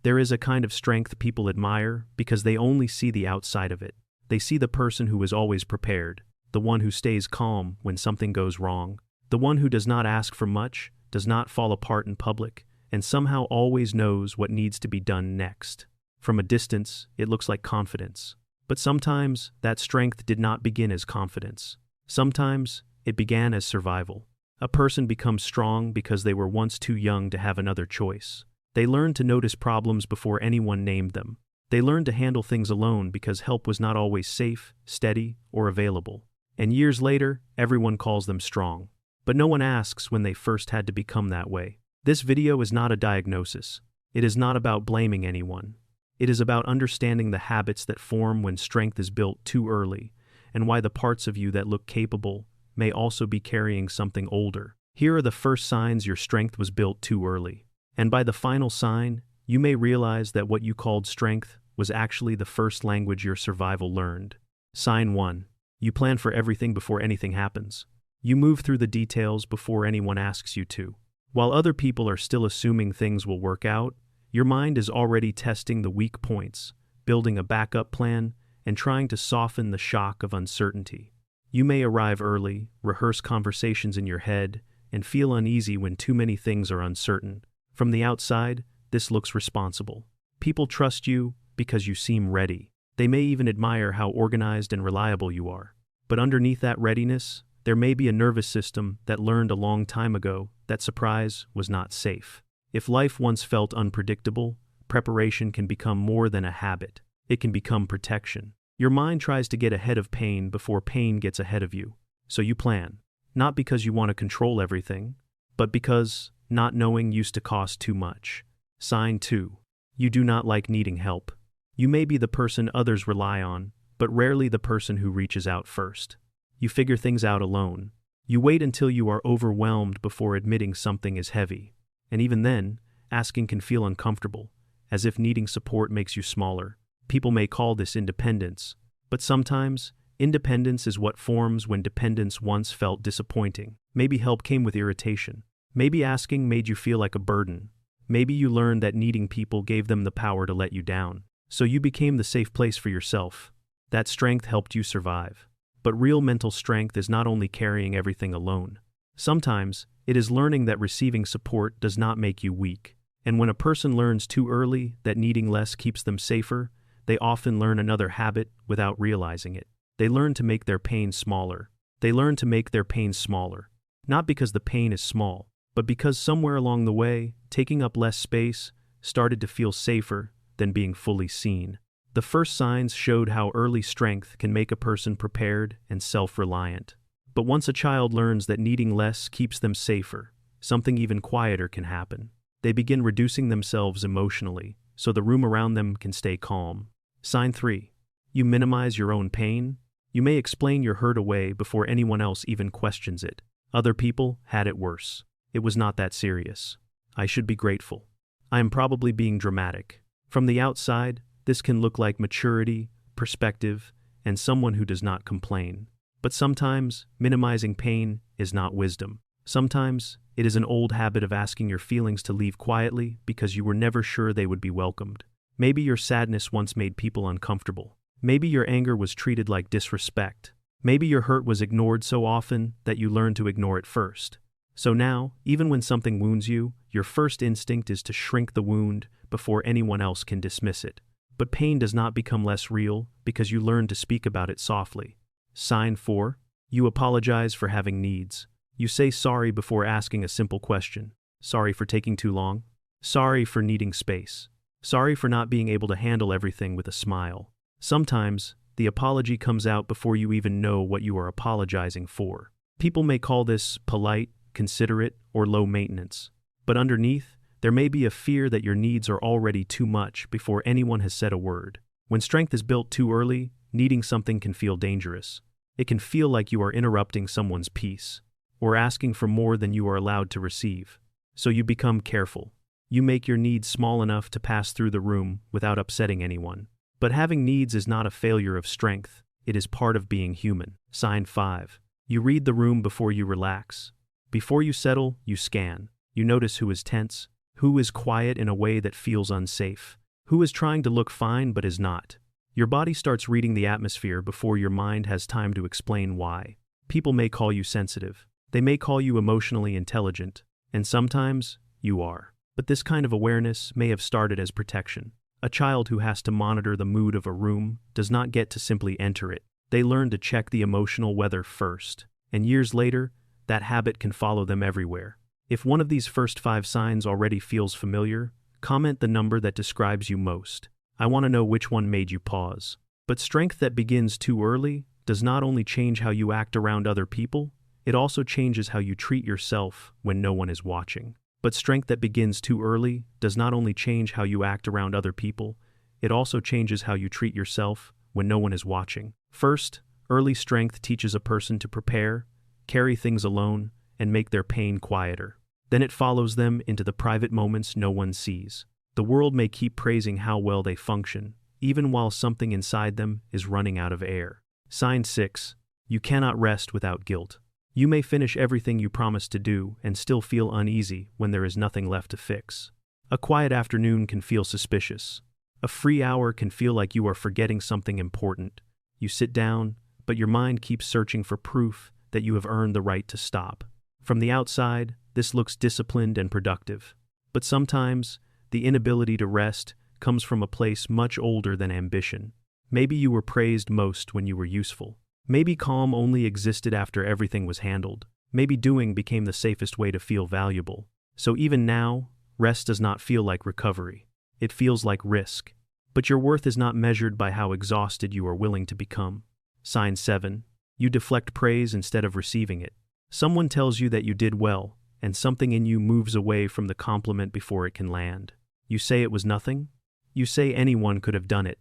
There is a kind of strength people admire because they only see the outside of it. They see the person who is always prepared, the one who stays calm when something goes wrong, the one who does not ask for much, does not fall apart in public, and somehow always knows what needs to be done next. From a distance, it looks like confidence. But sometimes, that strength did not begin as confidence. Sometimes, it began as survival. A person becomes strong because they were once too young to have another choice. They learned to notice problems before anyone named them. They learned to handle things alone because help was not always safe, steady, or available. And years later, everyone calls them strong. But no one asks when they first had to become that way. This video is not a diagnosis. It is not about blaming anyone. It is about understanding the habits that form when strength is built too early, and why the parts of you that look capable may also be carrying something older. Here are the first signs your strength was built too early. And by the final sign, you may realize that what you called strength was actually the first language your survival learned. Sign 1. You plan for everything before anything happens. You move through the details before anyone asks you to. While other people are still assuming things will work out, your mind is already testing the weak points, building a backup plan, and trying to soften the shock of uncertainty. You may arrive early, rehearse conversations in your head, and feel uneasy when too many things are uncertain. From the outside, this looks responsible. People trust you because you seem ready. They may even admire how organized and reliable you are. But underneath that readiness, there may be a nervous system that learned a long time ago that surprise was not safe. If life once felt unpredictable, preparation can become more than a habit. It can become protection. Your mind tries to get ahead of pain before pain gets ahead of you. So you plan. Not because you want to control everything, but because not knowing used to cost too much. Sign 2. You do not like needing help. You may be the person others rely on, but rarely the person who reaches out first. You figure things out alone. You wait until you are overwhelmed before admitting something is heavy. And even then, asking can feel uncomfortable, as if needing support makes you smaller. People may call this independence, but sometimes, independence is what forms when dependence once felt disappointing. Maybe help came with irritation. Maybe asking made you feel like a burden. Maybe you learned that needing people gave them the power to let you down. So you became the safe place for yourself. That strength helped you survive. But real mental strength is not only carrying everything alone. Sometimes, it is learning that receiving support does not make you weak. And when a person learns too early that needing less keeps them safer, they often learn another habit without realizing it. They learn to make their pain smaller. They learn to make their pain smaller. Not because the pain is small, but because somewhere along the way, taking up less space started to feel safer than being fully seen. The first signs showed how early strength can make a person prepared and self-reliant. But once a child learns that needing less keeps them safer, something even quieter can happen. They begin reducing themselves emotionally, so the room around them can stay calm. Sign 3. You minimize your own pain. You may explain your hurt away before anyone else even questions it. Other people had it worse. It was not that serious. I should be grateful. I am probably being dramatic. From the outside, this can look like maturity, perspective, and someone who does not complain. But sometimes, minimizing pain is not wisdom. Sometimes, it is an old habit of asking your feelings to leave quietly because you were never sure they would be welcomed. Maybe your sadness once made people uncomfortable. Maybe your anger was treated like disrespect. Maybe your hurt was ignored so often that you learned to ignore it first. So now, even when something wounds you, your first instinct is to shrink the wound before anyone else can dismiss it. But pain does not become less real because you learn to speak about it softly. Sign 4. You apologize for having needs. You say sorry before asking a simple question. Sorry for taking too long. Sorry for needing space. Sorry for not being able to handle everything with a smile. Sometimes, the apology comes out before you even know what you are apologizing for. People may call this polite, considerate, or low maintenance. But underneath, there may be a fear that your needs are already too much before anyone has said a word. When strength is built too early, needing something can feel dangerous. It can feel like you are interrupting someone's peace, or asking for more than you are allowed to receive. So you become careful. You make your needs small enough to pass through the room without upsetting anyone. But having needs is not a failure of strength. It is part of being human. Sign 5. You read the room before you relax. Before you settle, you scan. You notice who is tense, Who is quiet in a way that feels unsafe? Who is trying to look fine but is not? Your body starts reading the atmosphere before your mind has time to explain why. People may call you sensitive. They may call you emotionally intelligent. And sometimes, you are. But this kind of awareness may have started as protection. A child who has to monitor the mood of a room does not get to simply enter it. They learn to check the emotional weather first. And years later, that habit can follow them everywhere. If one of these first 5 signs already feels familiar, comment the number that describes you most. I want to know which one made you pause. But strength that begins too early does not only change how you act around other people, it also changes how you treat yourself when no one is watching. But strength that begins too early does not only change how you act around other people, it also changes how you treat yourself when no one is watching. First, early strength teaches a person to prepare, carry things alone, and make their pain quieter. Then it follows them into the private moments no one sees. The world may keep praising how well they function, even while something inside them is running out of air. Sign 6. You cannot rest without guilt. You may finish everything you promised to do and still feel uneasy when there is nothing left to fix. A quiet afternoon can feel suspicious. A free hour can feel like you are forgetting something important. You sit down, but your mind keeps searching for proof that you have earned the right to stop. From the outside, this looks disciplined and productive. But sometimes, the inability to rest comes from a place much older than ambition. Maybe you were praised most when you were useful. Maybe calm only existed after everything was handled. Maybe doing became the safest way to feel valuable. So even now, rest does not feel like recovery. It feels like risk. But your worth is not measured by how exhausted you are willing to become. Sign 7. You deflect praise instead of receiving it. Someone tells you that you did well, and something in you moves away from the compliment before it can land. You say it was nothing. You say anyone could have done it.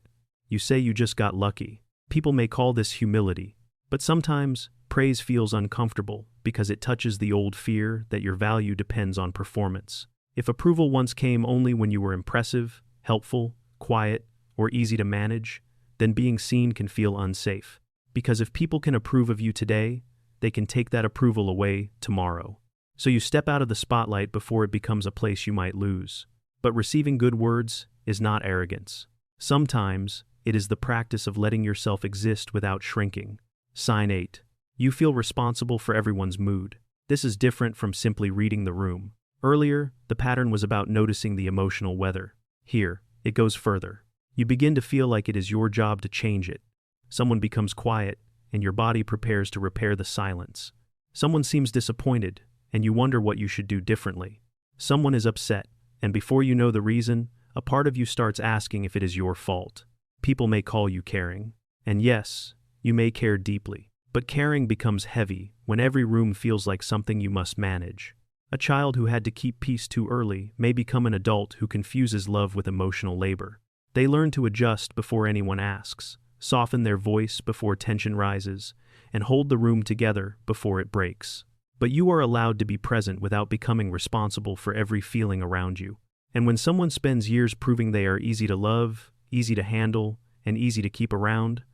You say you just got lucky. People may call this humility, but sometimes praise feels uncomfortable because it touches the old fear that your value depends on performance. If approval once came only when you were impressive, helpful, quiet, or easy to manage, then being seen can feel unsafe. Because if people can approve of you today, they can take that approval away tomorrow. So you step out of the spotlight before it becomes a place you might lose. But receiving good words is not arrogance. Sometimes, it is the practice of letting yourself exist without shrinking. Sign 8. You feel responsible for everyone's mood. This is different from simply reading the room. Earlier, the pattern was about noticing the emotional weather. Here, it goes further. You begin to feel like it is your job to change it. Someone becomes quiet, and your body prepares to repair the silence. Someone seems disappointed, and you wonder what you should do differently. Someone is upset, and before you know the reason, a part of you starts asking if it is your fault. People may call you caring. And yes, you may care deeply. But caring becomes heavy when every room feels like something you must manage. A child who had to keep peace too early may become an adult who confuses love with emotional labor. They learn to adjust before anyone asks, soften their voice before tension rises, and hold the room together before it breaks. But you are allowed to be present without becoming responsible for every feeling around you. And when someone spends years proving they are easy to love, easy to handle, and easy to keep around,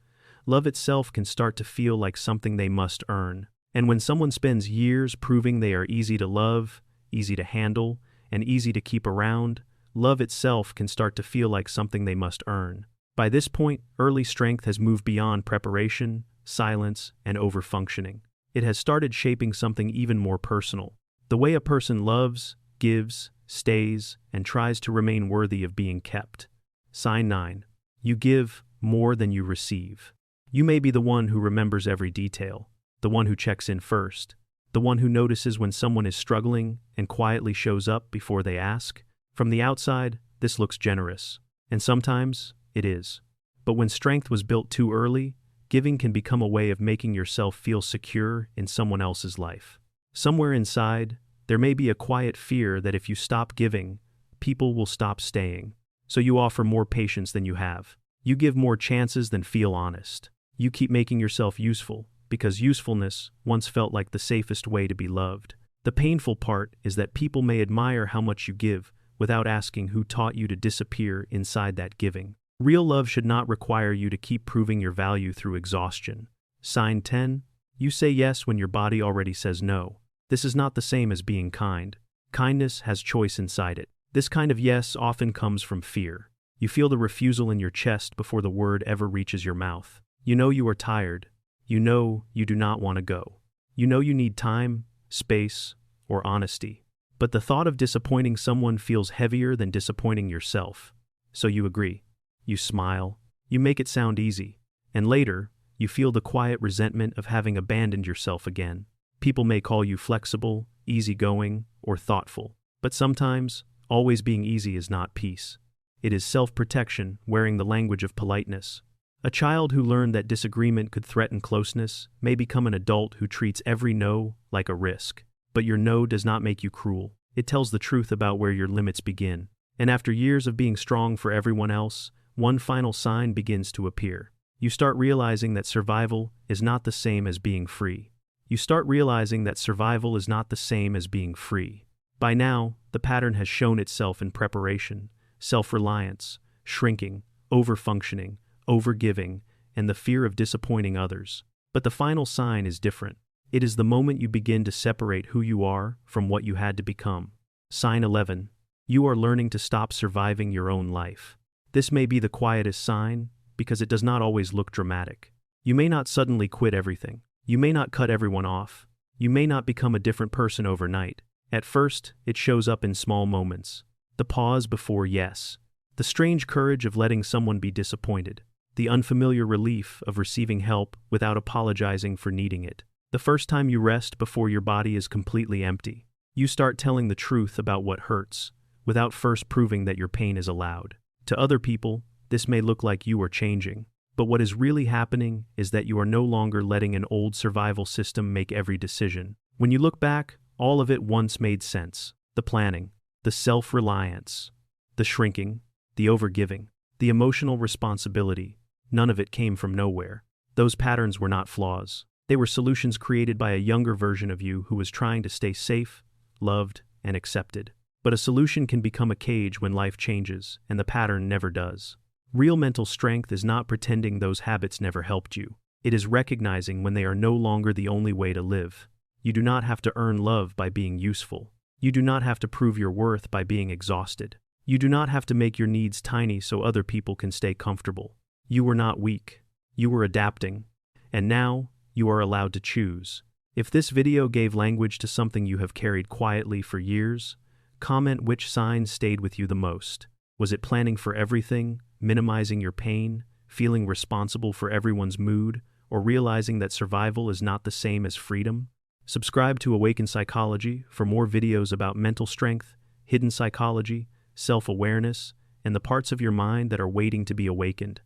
love itself can start to feel like something they must earn. And when someone spends years proving they are easy to love, easy to handle, and easy to keep around, love itself can start to feel like something they must earn. By this point, early strength has moved beyond preparation, silence, and overfunctioning. It has started shaping something even more personal. The way a person loves, gives, stays, and tries to remain worthy of being kept. Sign 9. You give more than you receive. You may be the one who remembers every detail, the one who checks in first, the one who notices when someone is struggling and quietly shows up before they ask. From the outside, this looks generous, and sometimes it is. But when strength was built too early, giving can become a way of making yourself feel secure in someone else's life. Somewhere inside, there may be a quiet fear that if you stop giving, people will stop staying. So you offer more patience than you have. You give more chances than feel honest. You keep making yourself useful, because usefulness once felt like the safest way to be loved. The painful part is that people may admire how much you give without asking who taught you to disappear inside that giving. Real love should not require you to keep proving your value through exhaustion. Sign 10. You say yes when your body already says no. This is not the same as being kind. Kindness has choice inside it. This kind of yes often comes from fear. You feel the refusal in your chest before the word ever reaches your mouth. You know you are tired. You know you do not want to go. You know you need time, space, or honesty. But the thought of disappointing someone feels heavier than disappointing yourself. So you agree. You smile. You make it sound easy. And later, you feel the quiet resentment of having abandoned yourself again. People may call you flexible, easygoing, or thoughtful. But sometimes, always being easy is not peace. It is self-protection, wearing the language of politeness. A child who learned that disagreement could threaten closeness may become an adult who treats every no like a risk. But your no does not make you cruel. It tells the truth about where your limits begin. And after years of being strong for everyone else, one final sign begins to appear. You start realizing that survival is not the same as being free. You start realizing that survival is not the same as being free. By now, the pattern has shown itself in preparation, self-reliance, shrinking, overfunctioning, overgiving, and the fear of disappointing others. But the final sign is different. It is the moment you begin to separate who you are from what you had to become. Sign 11. You are learning to stop surviving your own life. This may be the quietest sign, because it does not always look dramatic. You may not suddenly quit everything. You may not cut everyone off. You may not become a different person overnight. At first, it shows up in small moments. The pause before yes. The strange courage of letting someone be disappointed. The unfamiliar relief of receiving help without apologizing for needing it. The first time you rest before your body is completely empty. You start telling the truth about what hurts, without first proving that your pain is allowed. To other people, this may look like you are changing. But what is really happening is that you are no longer letting an old survival system make every decision. When you look back, all of it once made sense. The planning, the self-reliance, the shrinking, the overgiving, the emotional responsibility. None of it came from nowhere. Those patterns were not flaws. They were solutions created by a younger version of you who was trying to stay safe, loved, and accepted. But a solution can become a cage when life changes, and the pattern never does. Real mental strength is not pretending those habits never helped you. It is recognizing when they are no longer the only way to live. You do not have to earn love by being useful. You do not have to prove your worth by being exhausted. You do not have to make your needs tiny so other people can stay comfortable. You were not weak. You were adapting. And now, you are allowed to choose. If this video gave language to something you have carried quietly for years, comment which sign stayed with you the most. Was it planning for everything, minimizing your pain, feeling responsible for everyone's mood, or realizing that survival is not the same as freedom? Subscribe to Awaken Psychology for more videos about mental strength, hidden psychology, self-awareness, and the parts of your mind that are waiting to be awakened.